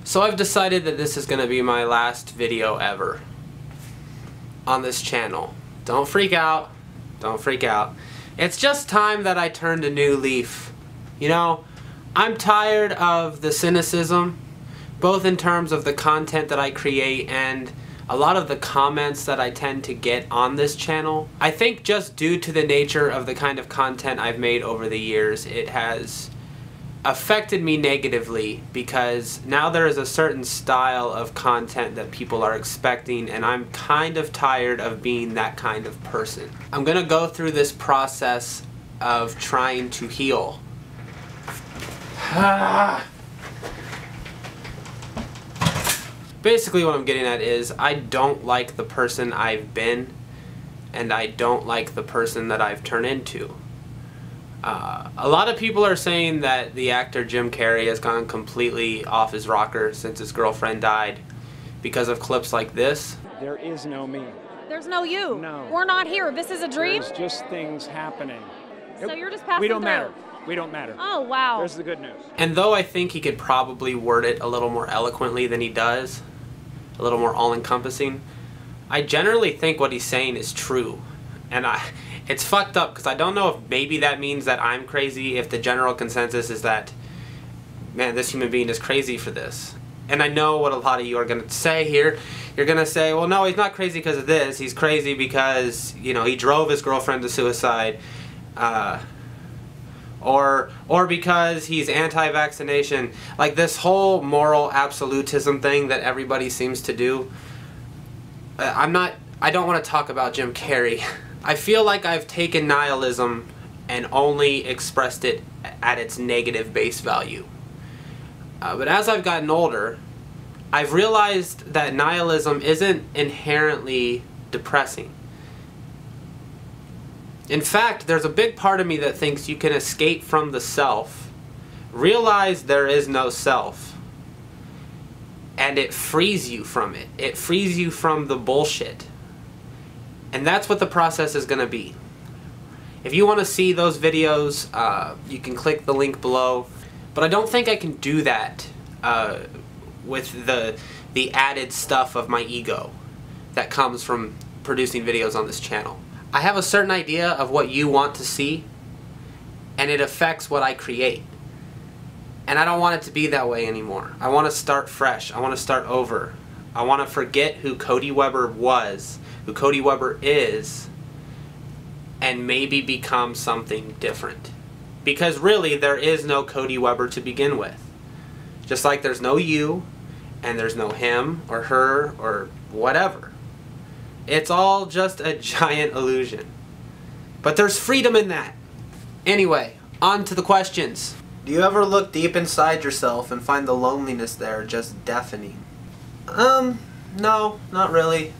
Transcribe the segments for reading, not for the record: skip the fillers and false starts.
So I've decided that this is going to be my last video ever on this channel. Don't freak out. Don't freak out. It's just time that I turned a new leaf. You know, I'm tired of the cynicism, both in terms of the content that I create and a lot of the comments that I tend to get on this channel. I think just due to the nature of the kind of content I've made over the years, it has affected me negatively because now there is a certain style of content that people are expecting, and I'm kind of tired of being that kind of person. I'm gonna go through this process of trying to heal. Basically what I'm getting at is I don't like the person I've been, and I don't like the person that I've turned into. A lot of people are saying that the actor Jim Carrey has gone completely off his rocker since his girlfriend died because of clips like this. There is no me. There's no you. No. We're not here. This is a dream? There's just things happening. So you're just passing We don't through. matter. We don't matter. Oh, wow. There's the good news. And though I think he could probably word it a little more eloquently than he does, a little more all-encompassing, I generally think what he's saying is true. And it's fucked up because I don't know if maybe that means that I'm crazy, if the general consensus is that, man, this human being is crazy for this. And I know what a lot of you are going to say here. You're going to say, well, no, he's not crazy because of this. He's crazy because, you know, he drove his girlfriend to suicide. Or because he's anti-vaccination. Like this whole moral absolutism thing that everybody seems to do. I don't want to talk about Jim Carrey. I feel like I've taken nihilism and only expressed it at its negative base value. But as I've gotten older, I've realized that nihilism isn't inherently depressing. In fact, there's a big part of me that thinks you can escape from the self, realize there is no self, and it frees you from it. It frees you from the bullshit. And that's what the process is going to be. If you want to see those videos, you can click the link below. But I don't think I can do that with the added stuff of my ego that comes from producing videos on this channel. I have a certain idea of what you want to see, and it affects what I create. And I don't want it to be that way anymore. I want to start fresh. I want to start over. I want to forget who Cody Weber was, who Cody Weber is, and maybe become something different. Because really, there is no Cody Weber to begin with. Just like there's no you, and there's no him, or her, or whatever. It's all just a giant illusion. But there's freedom in that. Anyway, on to the questions. Do you ever look deep inside yourself and find the loneliness there just deafening? No, not really.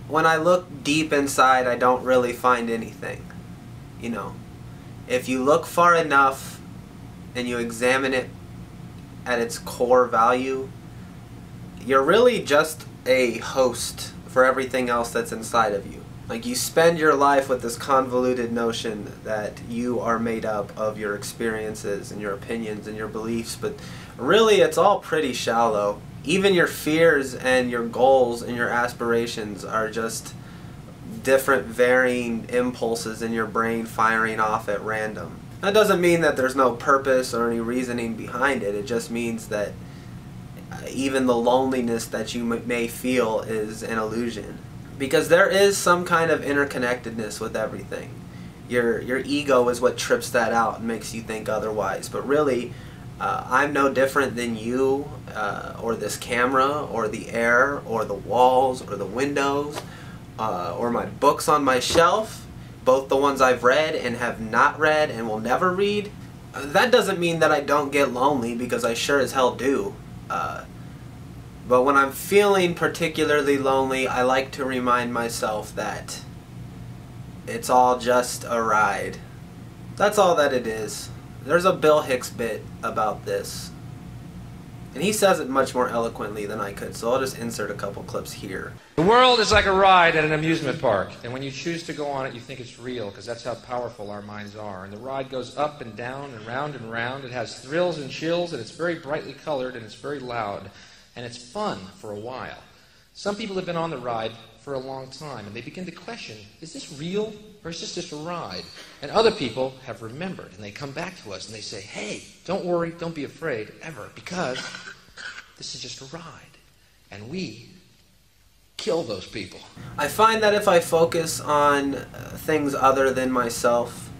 When I look deep inside, I don't really find anything. You know, if you look far enough and you examine it at its core value, you're really just a host for everything else that's inside of you. Like, you spend your life with this convoluted notion that you are made up of your experiences and your opinions and your beliefs, but really it's all pretty shallow. Even your fears and your goals and your aspirations are just different varying impulses in your brain firing off at random. That doesn't mean that there's no purpose or any reasoning behind it. It just means that even the loneliness that you may feel is an illusion. Because there is some kind of interconnectedness with everything. Your ego is what trips that out and makes you think otherwise. But really, I'm no different than you, or this camera, or the air, or the walls, or the windows, or my books on my shelf, both the ones I've read and have not read and will never read. That doesn't mean that I don't get lonely, because I sure as hell do. But when I'm feeling particularly lonely, I like to remind myself that it's all just a ride. That's all that it is. There's a Bill Hicks bit about this. And he says it much more eloquently than I could, so I'll just insert a couple clips here. The world is like a ride at an amusement park, and when you choose to go on it, you think it's real, because that's how powerful our minds are. And the ride goes up and down and round and round. It has thrills and chills, and it's very brightly colored, and it's very loud, and it's fun for a while. Some people have been on the ride for a long time, and they begin to question, is this real, or is this just a ride? And other people have remembered, and they come back to us, and they say, hey, don't worry, don't be afraid, ever, because this is just a ride, and we kill those people. I find that if I focus on things other than myself,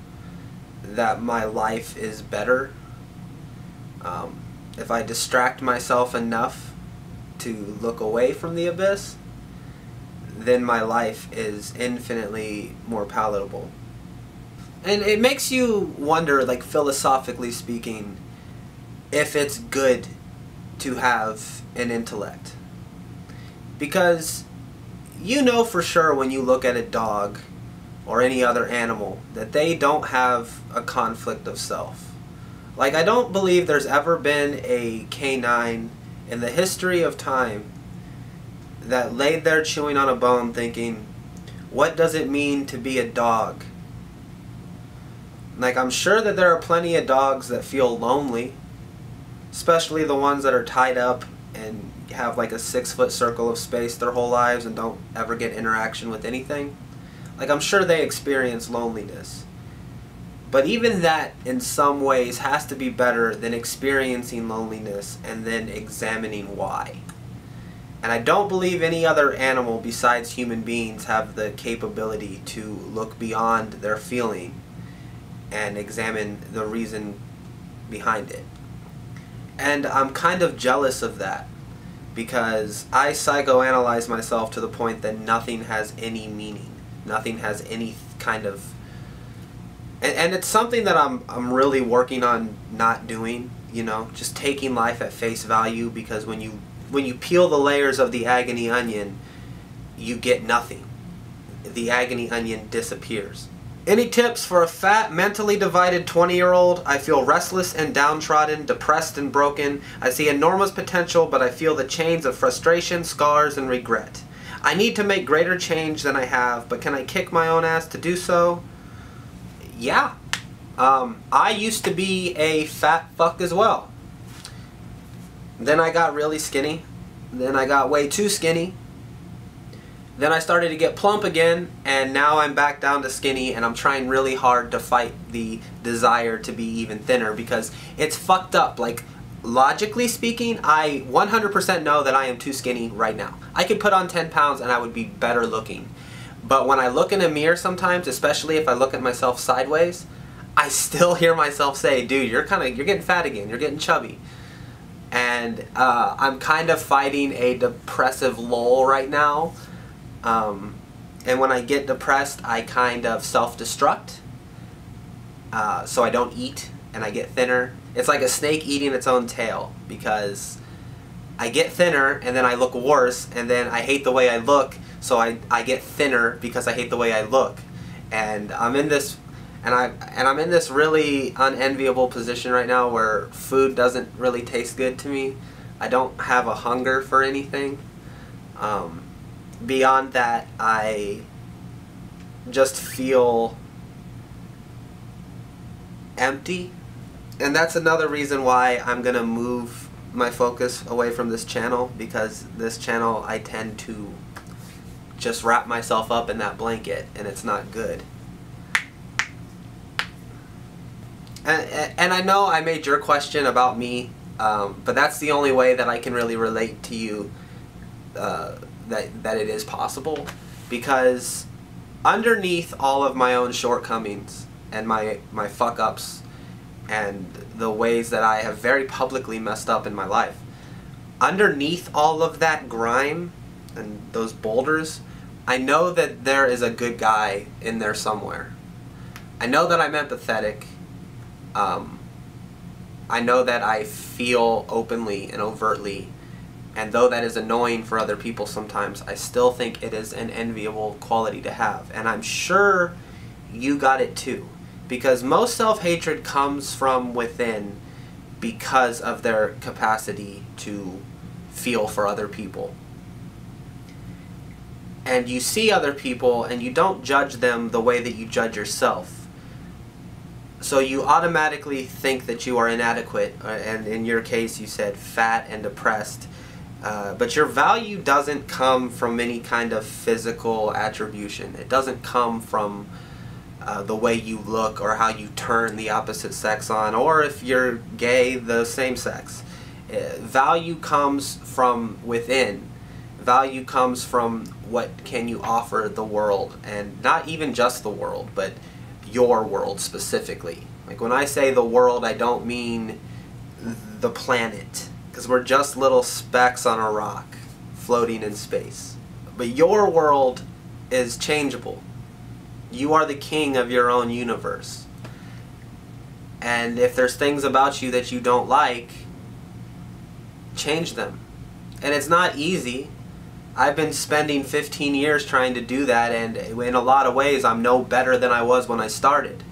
that my life is better. If I distract myself enough to look away from the abyss, then my life is infinitely more palatable. And it makes you wonder, like philosophically speaking, if it's good to have an intellect. Because you know for sure when you look at a dog or any other animal that they don't have a conflict of self. Like, I don't believe there's ever been a canine in the history of time that laid there chewing on a bone thinking, what does it mean to be a dog? Like, I'm sure that there are plenty of dogs that feel lonely, especially the ones that are tied up and have like a 6-foot circle of space their whole lives and don't ever get interaction with anything. Like, I'm sure they experience loneliness. But even that, in some ways, has to be better than experiencing loneliness and then examining why. And I don't believe any other animal besides human beings have the capability to look beyond their feeling and examine the reason behind it. And I'm kind of jealous of that, because I psychoanalyze myself to the point that nothing has any meaning. Nothing has any kind of... And it's something that I'm really working on not doing, you know, just taking life at face value, because when you peel the layers of the agony onion, you get nothing. The agony onion disappears. Any tips for a fat, mentally divided 20-year-old? I feel restless and downtrodden, depressed and broken. I see enormous potential, but I feel the chains of frustration, scars, and regret. I need to make greater change than I have, but can I kick my own ass to do so? Yeah. I used to be a fat fuck as well. Then I got really skinny. Then I got way too skinny. Then I started to get plump again, and now I'm back down to skinny, and I'm trying really hard to fight the desire to be even thinner, because it's fucked up. Like, logically speaking, I 100% know that I am too skinny right now. I could put on 10 pounds and I would be better looking. But when I look in a mirror sometimes, especially if I look at myself sideways, I still hear myself say, dude, you're getting fat again, you're getting chubby. And I'm kind of fighting a depressive lull right now. And when I get depressed, I kind of self-destruct. So I don't eat and I get thinner. It's like a snake eating its own tail, because I get thinner and then I look worse, and then I hate the way I look, so I get thinner because I hate the way I look. And I'm in this I'm in this really unenviable position right now where food doesn't really taste good to me. I don't have a hunger for anything. Beyond that, I just feel empty. And that's another reason why I'm gonna move my focus away from this channel, because this channel I tend to just wrap myself up in that blanket, and it's not good. And I know I made your question about me, but that's the only way that I can really relate to you, that it is possible, because underneath all of my own shortcomings and my fuck-ups and the ways that I have very publicly messed up in my life, underneath all of that grime and those boulders, I know that there is a good guy in there somewhere. I know that I'm empathetic. I know that I feel openly and overtly, and though that is annoying for other people sometimes, I still think it is an enviable quality to have. And I'm sure you got it too, because most self-hatred comes from within, because of their capacity to feel for other people. And you see other people and you don't judge them the way that you judge yourself. So you automatically think that you are inadequate, and in your case you said fat and depressed. But your value doesn't come from any kind of physical attribution. It doesn't come from the way you look or how you turn the opposite sex on, or if you're gay, the same sex. Value comes from within. Value comes from what can you offer the world, and not even just the world, but your world specifically. Like when I say the world, I don't mean the planet, because we're just little specks on a rock floating in space. But your world is changeable. You are the king of your own universe. And if there's things about you that you don't like, change them. And it's not easy. I've been spending 15 years trying to do that, and in a lot of ways I'm no better than I was when I started.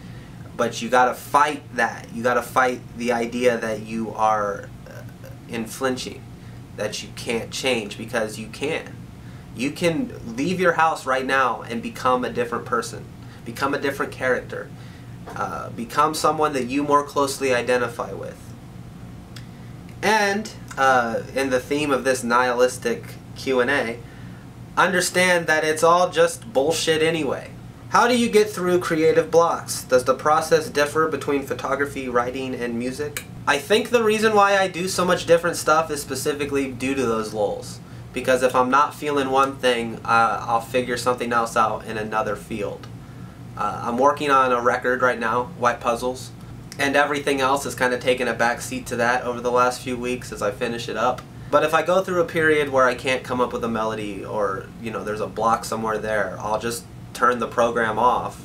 But you gotta fight that. You gotta fight the idea that you are flinching, that you can't change, because you can. You can leave your house right now and become a different person, become a different character, become someone that you more closely identify with. And in the theme of this nihilistic Q&A, understand that it's all just bullshit anyway. How do you get through creative blocks? Does the process differ between photography, writing, and music? I think the reason why I do so much different stuff is specifically due to those lulls. Because if I'm not feeling one thing, I'll figure something else out in another field. I'm working on a record right now, White Puzzles, and everything else has kind of taken a back seat to that over the last few weeks as I finish it up. But if I go through a period where I can't come up with a melody, or there's a block somewhere there, I'll just turn the program off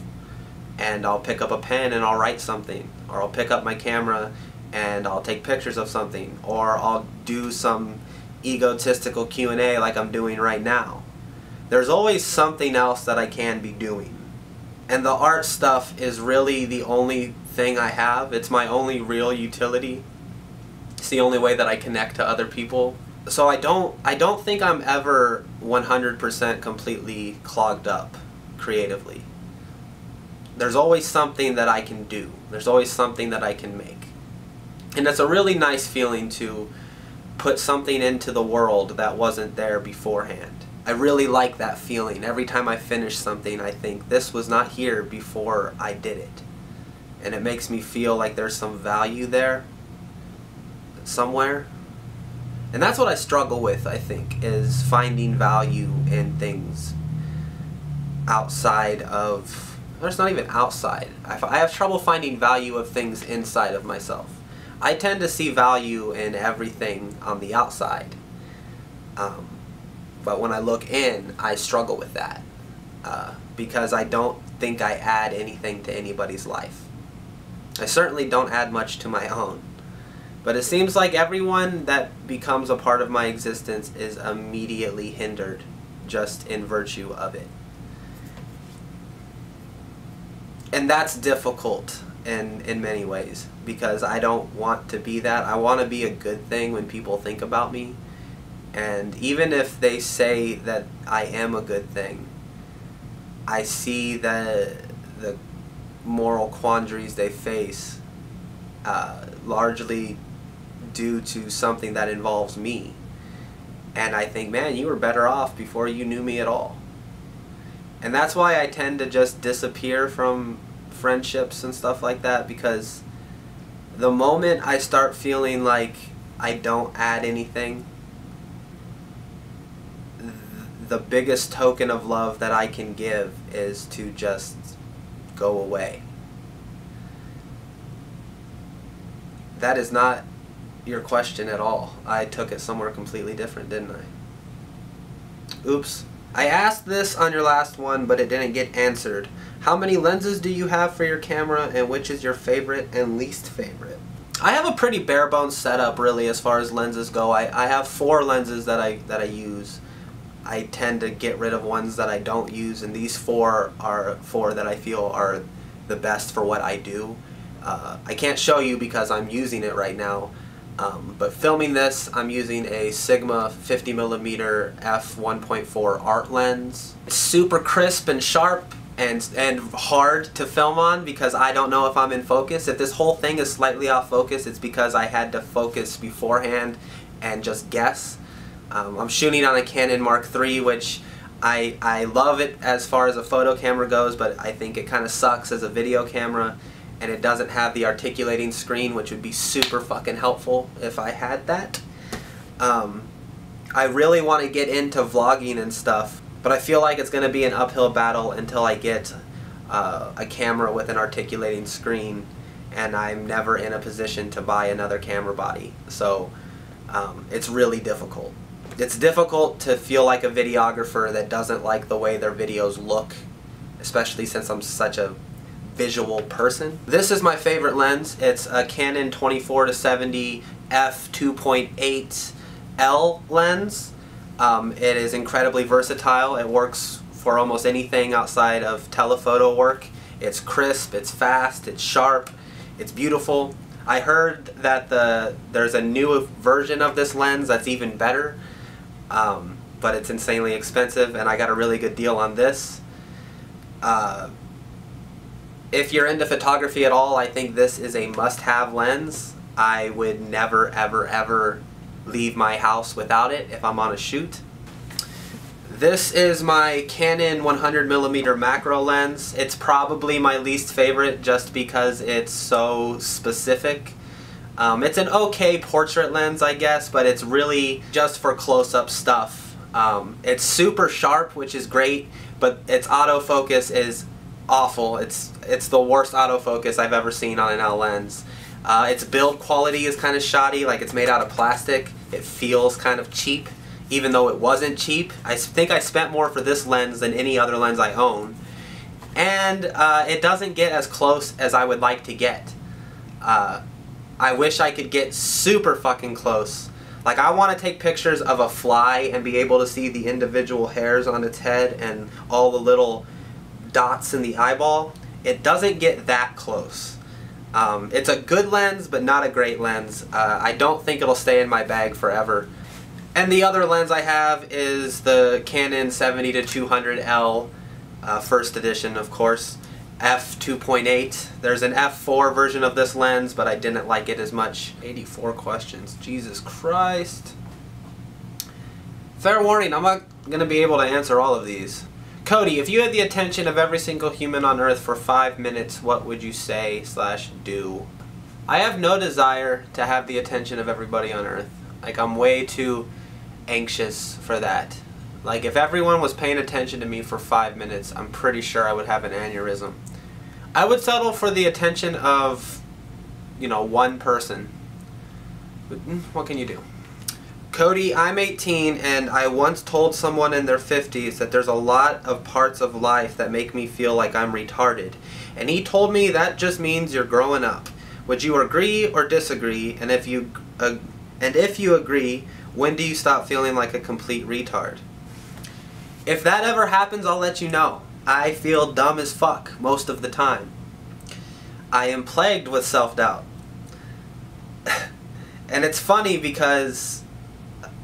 and I'll pick up a pen and I'll write something, or I'll pick up my camera and I'll take pictures of something, or I'll do some egotistical Q&A like I'm doing right now. There's always something else that I can be doing. And the art stuff is really the only thing I have. It's my only real utility. It's the only way that I connect to other people. So I don't think I'm ever 100% completely clogged up creatively. There's always something that I can do. There's always something that I can make. And it's a really nice feeling to put something into the world that wasn't there beforehand. I really like that feeling. Every time I finish something, I think this was not here before I did it. And it makes me feel like there's some value there somewhere. And that's what I struggle with, I think, is finding value in things outside of, or it's not even outside. I have trouble finding value of things inside of myself. I tend to see value in everything on the outside. But when I look in, I struggle with that. Because I don't think I add anything to anybody's life. I certainly don't add much to my own. But it seems like everyone that becomes a part of my existence is immediately hindered just in virtue of it. And that's difficult in many ways, because I don't want to be that. I want to be a good thing when people think about me. And even if they say that I am a good thing, I see the moral quandaries they face largely due to something that involves me. And I think, man, you were better off before you knew me at all. And that's why I tend to just disappear from friendships and stuff like that, because the moment I start feeling like I don't add anything, the biggest token of love that I can give is to just go away. That is not your question at all. I took it somewhere completely different, didn't I? Oops. I asked this on your last one, but it didn't get answered. How many lenses do you have for your camera, and which is your favorite and least favorite? I have a pretty bare bones setup, really, as far as lenses go. I have 4 lenses that I use. I tend to get rid of ones that I don't use, and these 4 are 4 that I feel are the best for what I do. I can't show you because I'm using it right now, but filming this, I'm using a Sigma 50mm f1.4 art lens. It's super crisp and sharp and hard to film on because I don't know if I'm in focus. If this whole thing is slightly off focus, it's because I had to focus beforehand and just guess. I'm shooting on a Canon Mark III, which I love it as far as a photo camera goes, but I think it kind of sucks as a video camera, and it doesn't have the articulating screen, which would be super fucking helpful if I had that. I really want to get into vlogging and stuff, but I feel like it's going to be an uphill battle until I get a camera with an articulating screen, and I'm never in a position to buy another camera body. So it's really difficult. It's difficult to feel like a videographer that doesn't like the way their videos look, especially since I'm such a visual person. This is my favorite lens. It's a Canon 24-70 f2.8L lens. It is incredibly versatile. It works for almost anything outside of telephoto work. It's crisp, it's fast, it's sharp, it's beautiful. I heard that there's a new version of this lens that's even better, but it's insanely expensive, and I got a really good deal on this. If you're into photography at all, I think this is a must-have lens. I would never, ever, ever leave my house without it if I'm on a shoot. This is my Canon 100mm macro lens. It's probably my least favorite just because it's so specific. It's an okay portrait lens, I guess, but it's really just for close-up stuff. It's super sharp, which is great, but its autofocus is awful. It's the worst autofocus I've ever seen on an L lens. Its build quality is kind of shoddy, like it's made out of plastic. It feels kind of cheap, even though it wasn't cheap. I think I spent more for this lens than any other lens I own. And it doesn't get as close as I would like to get. I wish I could get super fucking close. Like, I want to take pictures of a fly and be able to see the individual hairs on its head and all the little dots in the eyeball. It doesn't get that close. It's a good lens, but not a great lens. I don't think it'll stay in my bag forever. And the other lens I have is the Canon 70-200L, first edition, of course, f2.8. There's an f4 version of this lens, but I didn't like it as much. 84 questions. Jesus Christ. Fair warning, I'm not going to be able to answer all of these. Cody, if you had the attention of every single human on Earth for 5 minutes, what would you say/do? I have no desire to have the attention of everybody on Earth. Like, I'm way too anxious for that. Like, if everyone was paying attention to me for 5 minutes, I'm pretty sure I would have an aneurysm. I would settle for the attention of, you know, one person. What can you do? Cody, I'm 18, and I once told someone in their 50s that there's a lot of parts of life that make me feel like I'm retarded. And he told me that just means you're growing up. Would you agree or disagree? And if you agree, when do you stop feeling like a complete retard? If that ever happens, I'll let you know. I feel dumb as fuck most of the time. I am plagued with self-doubt. And it's funny because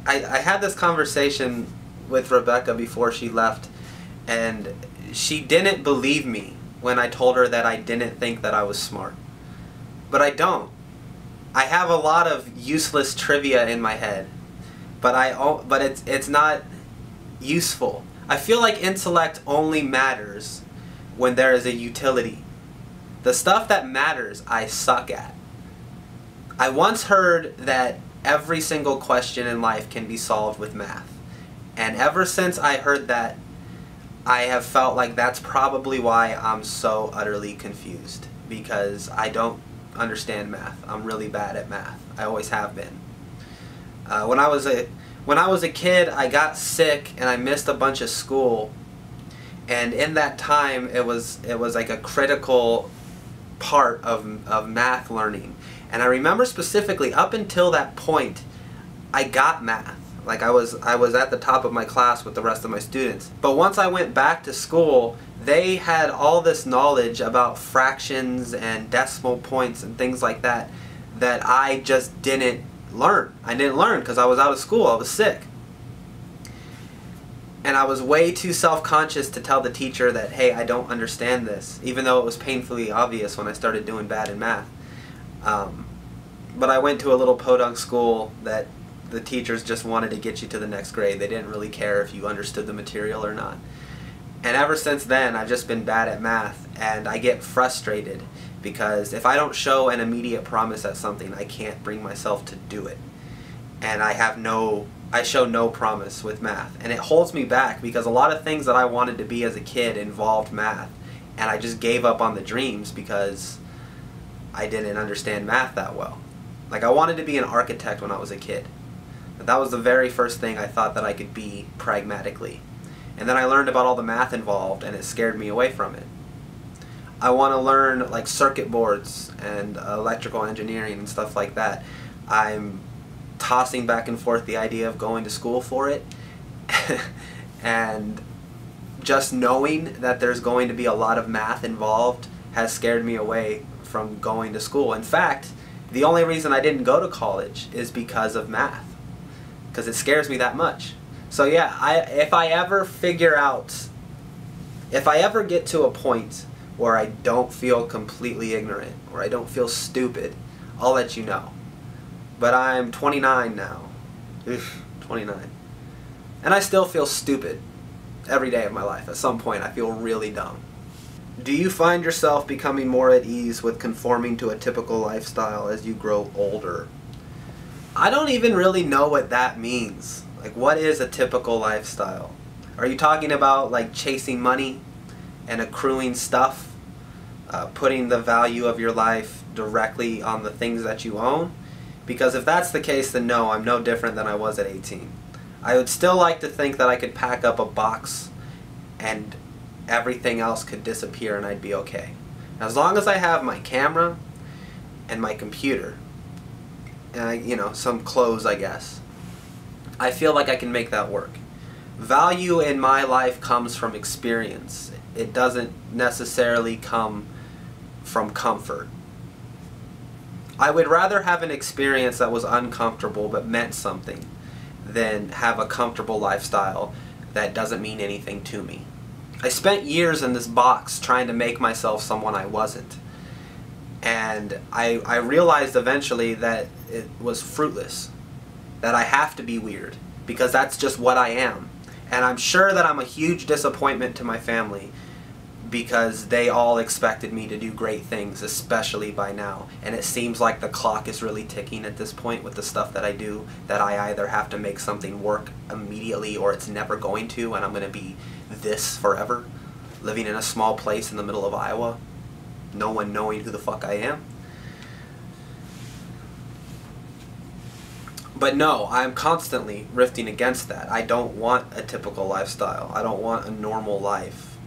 I had this conversation with Rebecca before she left, and she didn't believe me when I told her that I didn't think that I was smart. But I don't. I have a lot of useless trivia in my head, but it's not useful. I feel like intellect only matters when there is a utility. The stuff that matters, I suck at. I once heard that every single question in life can be solved with math. And ever since I heard that, I have felt like that's probably why I'm so utterly confused. Because I don't understand math. I'm really bad at math. I always have been. When I was a kid, I got sick and I missed a bunch of school. And in that time, it was like a critical part of math learning. And I remember specifically, up until that point, I got math. Like, I was at the top of my class with the rest of my students. But once I went back to school, they had all this knowledge about fractions and decimal points and things like that that I just didn't learn. I didn't learn because I was out of school. I was sick. And I was way too self-conscious to tell the teacher that, hey, I don't understand this, even though it was painfully obvious when I started doing bad in math. But I went to a little podunk school that the teachers just wanted to get you to the next grade. They didn't really care if you understood the material or not. And ever since then, I've just been bad at math, and I get frustrated because if I don't show an immediate promise at something, I can't bring myself to do it. And I show no promise with math, and it holds me back because a lot of things that I wanted to be as a kid involved math, and I just gave up on the dreams because I didn't understand math that well. Like, I wanted to be an architect when I was a kid. That was the very first thing I thought that I could be pragmatically. And then I learned about all the math involved, and it scared me away from it. I want to learn like circuit boards and electrical engineering and stuff like that. I'm tossing back and forth the idea of going to school for it. And just knowing that there's going to be a lot of math involved has scared me away from going to school. In fact, the only reason I didn't go to college is because of math, because it scares me that much. So yeah, if I ever get to a point where I don't feel completely ignorant, or I don't feel stupid, I'll let you know. But I'm 29 now. 29. And I still feel stupid every day of my life. At some point I feel really dumb. Do you find yourself becoming more at ease with conforming to a typical lifestyle as you grow older? I don't even really know what that means. Like, what is a typical lifestyle? Are you talking about like chasing money and accruing stuff? Putting the value of your life directly on the things that you own? Because if that's the case, then no, I'm no different than I was at 18. I would still like to think that I could pack up a box and everything else could disappear and I'd be okay. As long as I have my camera and my computer and some clothes, I guess, I feel like I can make that work. Value in my life comes from experience. It doesn't necessarily come from comfort. I would rather have an experience that was uncomfortable but meant something than have a comfortable lifestyle that doesn't mean anything to me. I spent years in this box trying to make myself someone I wasn't. And I realized eventually that it was fruitless. That I have to be weird, because that's just what I am. And I'm sure that I'm a huge disappointment to my family, because they all expected me to do great things, especially by now. And it seems like the clock is really ticking at this point with the stuff that I do, that I either have to make something work immediately or it's never going to, and I'm going to be this forever, living in a small place in the middle of Iowa, no one knowing who the fuck I am. But no, I'm constantly rifting against that. I don't want a typical lifestyle. I don't want a normal life.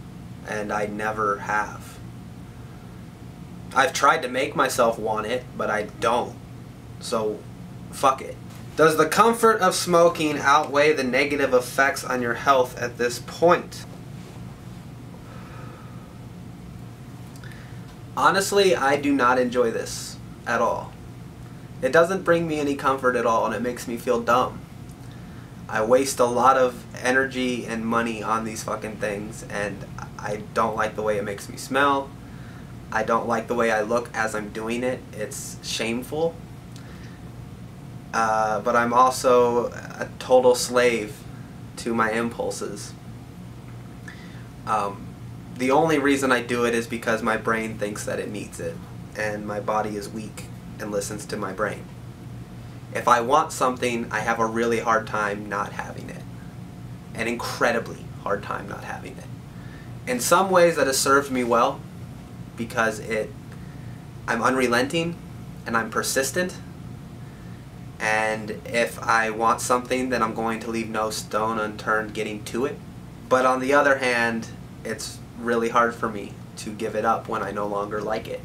And I never have. I've tried to make myself want it, but I don't. So, fuck it. Does the comfort of smoking outweigh the negative effects on your health at this point? Honestly, I do not enjoy this at all. It doesn't bring me any comfort at all, and it makes me feel dumb. I waste a lot of energy and money on these fucking things, and I don't like the way it makes me smell. I don't like the way I look as I'm doing it. It's shameful. But I'm also a total slave to my impulses. The only reason I do it is because my brain thinks that it needs it, and my body is weak and listens to my brain. If I want something, I have a really hard time not having it. An incredibly hard time not having it. In some ways that has served me well, because I'm unrelenting and I'm persistent, and if I want something, then I'm going to leave no stone unturned getting to it. But on the other hand, it's really hard for me to give it up when I no longer like it.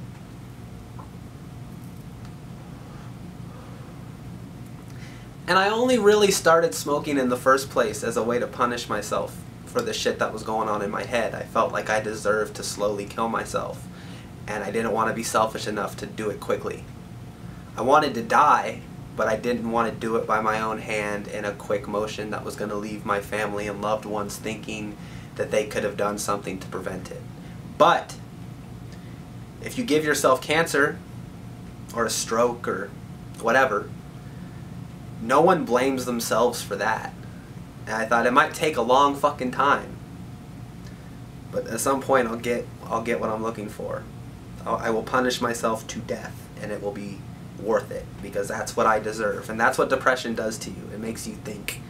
And I only really started smoking in the first place as a way to punish myself for the shit that was going on in my head. I felt like I deserved to slowly kill myself, and I didn't want to be selfish enough to do it quickly. I wanted to die, but I didn't want to do it by my own hand in a quick motion that was going to leave my family and loved ones thinking that they could have done something to prevent it. But if you give yourself cancer or a stroke or whatever, no one blames themselves for that. And I thought it might take a long fucking time, but at some point I'll get what I'm looking for. I will punish myself to death, and it will be worth it, because that's what I deserve. And that's what depression does to you. It makes you think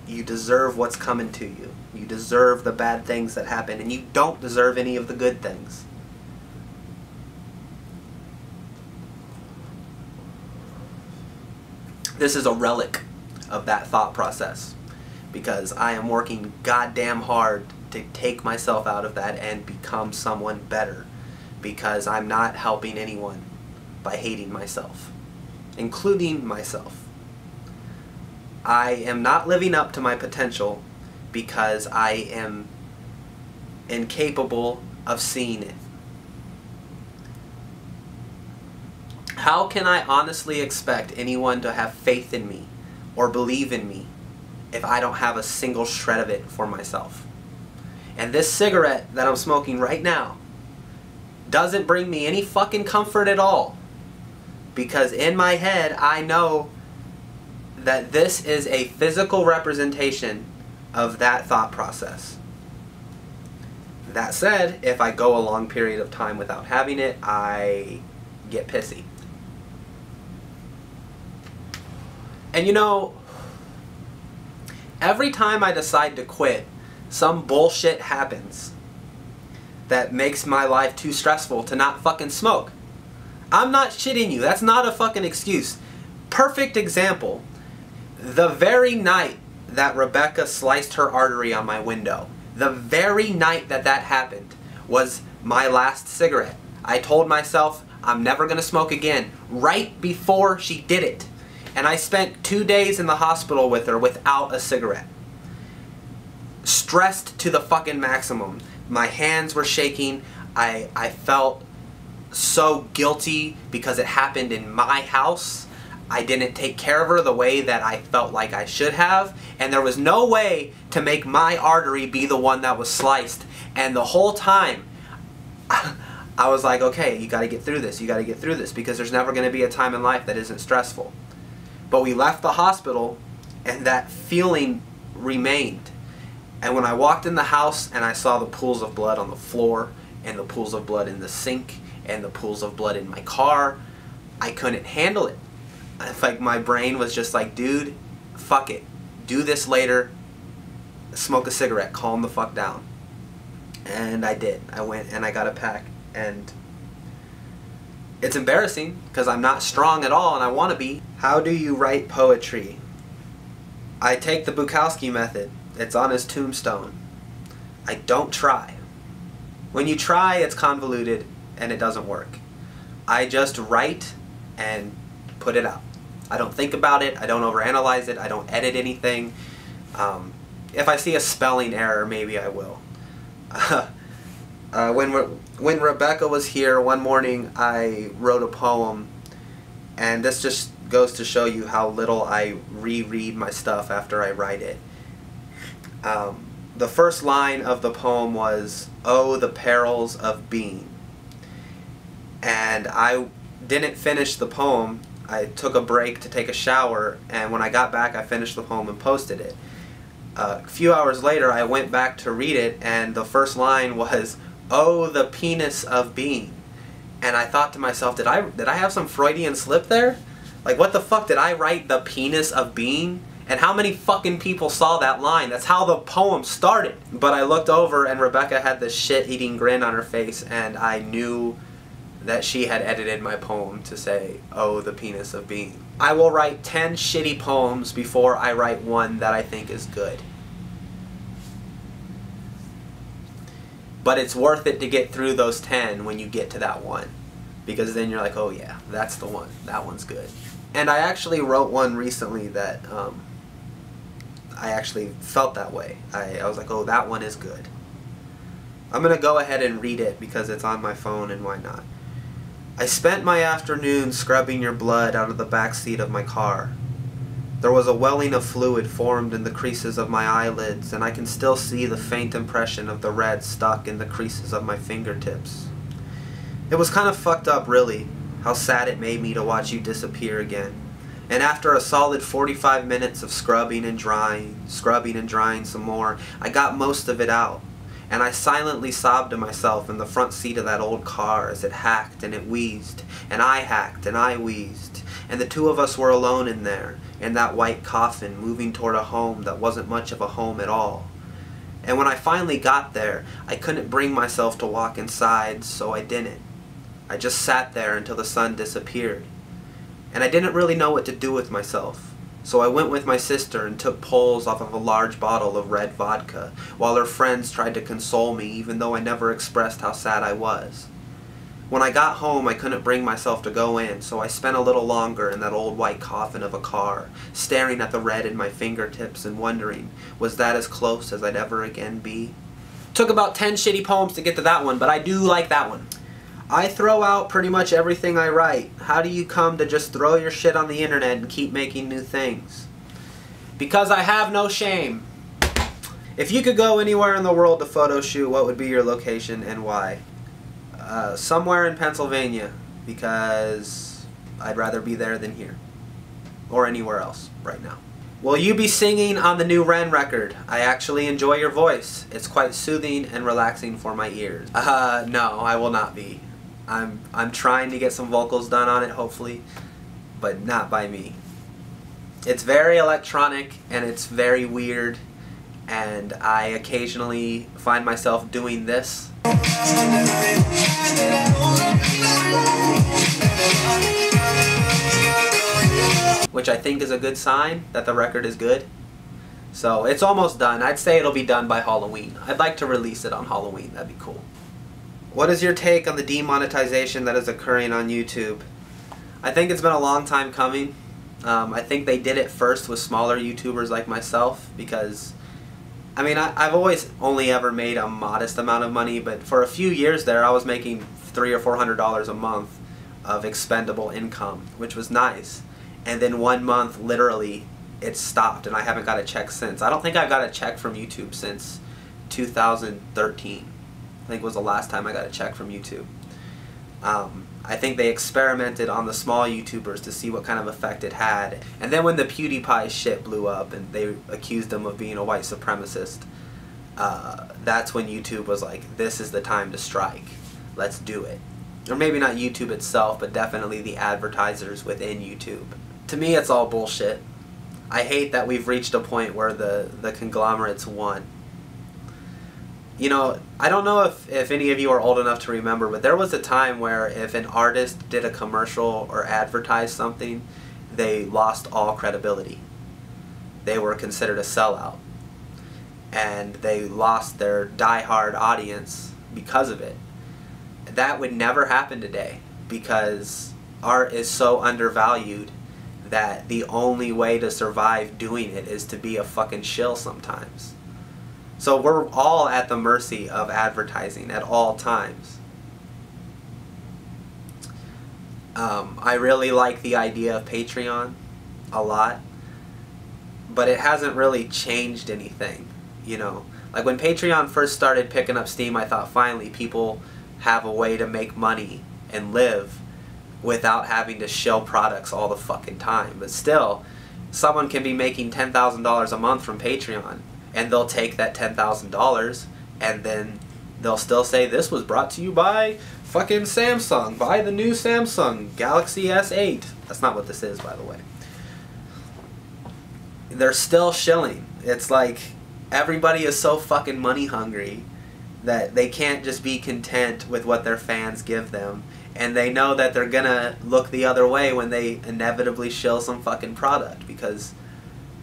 you deserve what's coming to you. You deserve the bad things that happen, and you don't deserve any of the good things. This is a relic of that thought process, because I am working goddamn hard to take myself out of that and become someone better, because I'm not helping anyone by hating myself, including myself. I am not living up to my potential because I am incapable of seeing it. How can I honestly expect anyone to have faith in me or believe in me if I don't have a single shred of it for myself? And this cigarette that I'm smoking right now doesn't bring me any fucking comfort at all, because in my head I know that this is a physical representation of that thought process. That said, if I go a long period of time without having it, I get pissy. And you know, every time I decide to quit, some bullshit happens that makes my life too stressful to not fucking smoke. I'm not shitting you. That's not a fucking excuse. Perfect example. The very night that Rebecca sliced her artery on my window, the very night that that happened was my last cigarette. I told myself I'm never going to smoke again right before she did it. And I spent 2 days in the hospital with her without a cigarette. Stressed to the fucking maximum. My hands were shaking. I felt so guilty because it happened in my house. I didn't take care of her the way that I felt like I should have. And there was no way to make my artery be the one that was sliced. And the whole time, I was like, okay, you gotta get through this. You gotta get through this, because there's never gonna be a time in life that isn't stressful. But we left the hospital, and that feeling remained. And when I walked in the house and I saw the pools of blood on the floor, and the pools of blood in the sink, and the pools of blood in my car, I couldn't handle it. It's like my brain was just like, dude, fuck it. Do this later. Smoke a cigarette. Calm the fuck down. And I did. I went and I got a pack. And it's embarrassing because I'm not strong at all and I want to be. How do you write poetry? I take the Bukowski method. It's on his tombstone. I don't try. When you try, it's convoluted and it doesn't work. I just write and put it out. I don't think about it. I don't overanalyze it. I don't edit anything. If I see a spelling error, maybe I will. When Rebecca was here one morning, I wrote a poem, and this just goes to show you how little I reread my stuff after I write it. The first line of the poem was, "Oh, the perils of being." And I didn't finish the poem. I took a break to take a shower, and when I got back, I finished the poem and posted it. A few hours later, I went back to read it, and the first line was, "Oh, the penis of being." And I thought to myself, did I have some Freudian slip there? Like, what the fuck, did I write the penis of being? And how many fucking people saw that line? That's how the poem started. But I looked over, and Rebecca had this shit-eating grin on her face, and I knew that she had edited my poem to say, "Oh, the penis of being." I will write 10 shitty poems before I write one that I think is good. But it's worth it to get through those 10 when you get to that one. Because then you're like, oh yeah, that's the one. That one's good. And I actually wrote one recently that I actually felt that way. I was like, oh, that one is good. I'm going to go ahead and read it because it's on my phone, and why not? I spent my afternoon scrubbing your blood out of the back seat of my car. There was a welling of fluid formed in the creases of my eyelids, and I can still see the faint impression of the red stuck in the creases of my fingertips. It was kind of fucked up, really, how sad it made me to watch you disappear again. And after a solid 45 minutes of scrubbing and drying some more, I got most of it out. And I silently sobbed to myself in the front seat of that old car as it hacked and it wheezed, and I hacked and I wheezed, and the two of us were alone in there, in that white coffin, moving toward a home that wasn't much of a home at all. And when I finally got there, I couldn't bring myself to walk inside, so I didn't. I just sat there until the sun disappeared. And I didn't really know what to do with myself. So I went with my sister and took pulls off of a large bottle of red vodka, while her friends tried to console me even though I never expressed how sad I was. When I got home, I couldn't bring myself to go in, so I spent a little longer in that old white coffin of a car, staring at the red in my fingertips and wondering, was that as close as I'd ever again be? Took about 10 shitty poems to get to that one, but I do like that one. I throw out pretty much everything I write. How do you come to just throw your shit on the internet and keep making new things? Because I have no shame. If you could go anywhere in the world to photo shoot, what would be your location and why? Somewhere in Pennsylvania, because I'd rather be there than here. Or anywhere else right now. Will you be singing on the new Ren record? I actually enjoy your voice. It's quite soothing and relaxing for my ears. No, I will not be. I'm trying to get some vocals done on it, hopefully, but not by me. It's very electronic and it's very weird, and I occasionally find myself doing this. Which I think is a good sign that the record is good. So it's almost done. I'd say it'll be done by Halloween. I'd like to release it on Halloween. That'd be cool. What is your take on the demonetization that is occurring on YouTube? I think it's been a long time coming. I think they did it first with smaller YouTubers like myself because, I mean, I've always only ever made a modest amount of money, but for a few years there I was making $300 or $400 a month of expendable income, which was nice. And then 1 month, literally, it stopped and I haven't got a check since. I don't think I've got a check from YouTube since 2013. I think was the last time I got a check from YouTube. I think they experimented on the small YouTubers to see what kind of effect it had. And then when the PewDiePie shit blew up and they accused him of being a white supremacist, that's when YouTube was like, this is the time to strike. Let's do it. Or maybe not YouTube itself, but definitely the advertisers within YouTube. To me, it's all bullshit. I hate that we've reached a point where the conglomerates won. You know, I don't know if any of you are old enough to remember, but there was a time where if an artist did a commercial or advertised something, they lost all credibility. They were considered a sellout. And they lost their die-hard audience because of it. That would never happen today because art is so undervalued that the only way to survive doing it is to be a fucking shill sometimes. So we're all at the mercy of advertising at all times. I really like the idea of Patreon a lot, but it hasn't really changed anything, you know. Like when Patreon first started picking up steam, I thought finally people have a way to make money and live without having to shill products all the fucking time. But still, someone can be making $10,000 a month from Patreon, and they'll take that $10,000 and then they'll still say this was brought to you by fucking Samsung. Buy the new Samsung Galaxy S8. That's not what this is, by the way. They're still shilling. It's like everybody is so fucking money hungry that they can't just be content with what their fans give them, and they know that they're gonna look the other way when they inevitably shill some fucking product, because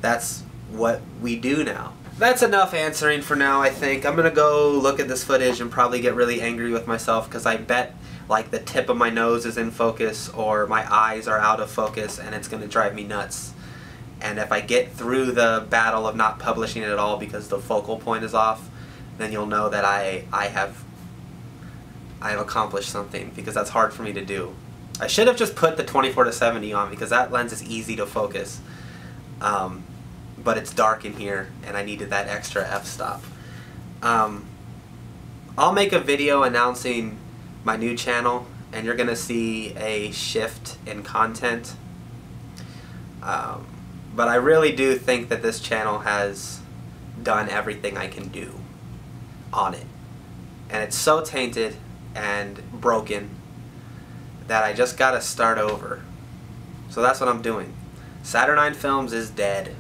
that's what we do now. That's enough answering for now, I think. I'm gonna go look at this footage and probably get really angry with myself because I bet like the tip of my nose is in focus or my eyes are out of focus and it's gonna drive me nuts. And if I get through the battle of not publishing it at all because the focal point is off, then you'll know that I have accomplished something, because that's hard for me to do. I should have just put the 24-70 on, because that lens is easy to focus. But it's dark in here, and I needed that extra f-stop. I'll make a video announcing my new channel, and you're gonna see a shift in content. But I really do think that this channel has done everything I can do on it. And it's so tainted and broken that I just gotta start over. So that's what I'm doing. Saturnine Films is dead.